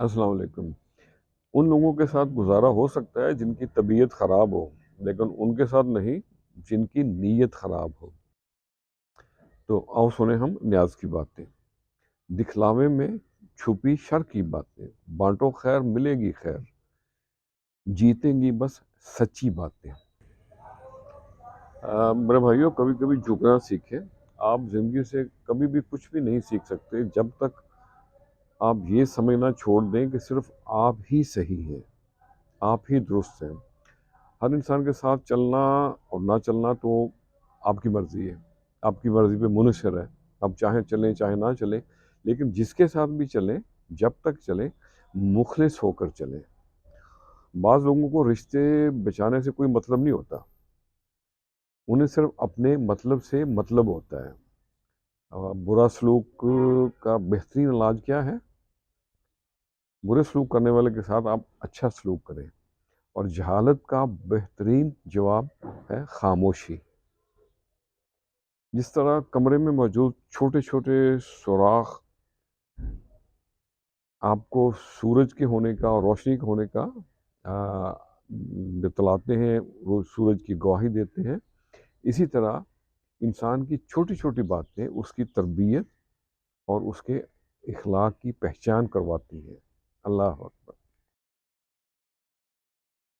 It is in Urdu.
السلام علیکم۔ ان لوگوں کے ساتھ گزارا ہو سکتا ہے جن کی طبیعت خراب ہو، لیکن ان کے ساتھ نہیں جن کی نیت خراب ہو۔ تو آؤ سنیں ہم نیاز کی باتیں، دکھلاوے میں چھپی شر کی باتیں، بانٹو خیر ملے گی خیر، جیتیں گی بس سچی باتیں۔ میرے بھائیوں، کبھی کبھی جھکنا سیکھیں۔ آپ زندگی سے کبھی بھی کچھ بھی نہیں سیکھ سکتے جب تک آپ یہ سمجھنا چھوڑ دیں کہ صرف آپ ہی صحیح ہیں، آپ ہی درست ہیں۔ ہر انسان کے ساتھ چلنا اور نہ چلنا تو آپ کی مرضی ہے، آپ کی مرضی پہ منحصر ہے۔ آپ چاہیں چلیں چاہے نہ چلیں، لیکن جس کے ساتھ بھی چلیں، جب تک چلیں مخلص ہو کر چلیں۔ بعض لوگوں کو رشتے بچانے سے کوئی مطلب نہیں ہوتا، انہیں صرف اپنے مطلب سے مطلب ہوتا ہے۔ برا سلوک کا بہترین علاج کیا ہے؟ برے سلوک کرنے والے کے ساتھ آپ اچھا سلوک کریں، اور جہالت کا بہترین جواب ہے خاموشی۔ جس طرح کمرے میں موجود چھوٹے چھوٹے سوراخ آپ کو سورج کے ہونے کا اور روشنی کے ہونے کا بتلاتے ہیں، وہ سورج کی گواہی دیتے ہیں، اسی طرح انسان کی چھوٹی چھوٹی باتیں اس کی تربیت اور اس کے اخلاق کی پہچان کرواتی ہیں۔ اللہ اکبر۔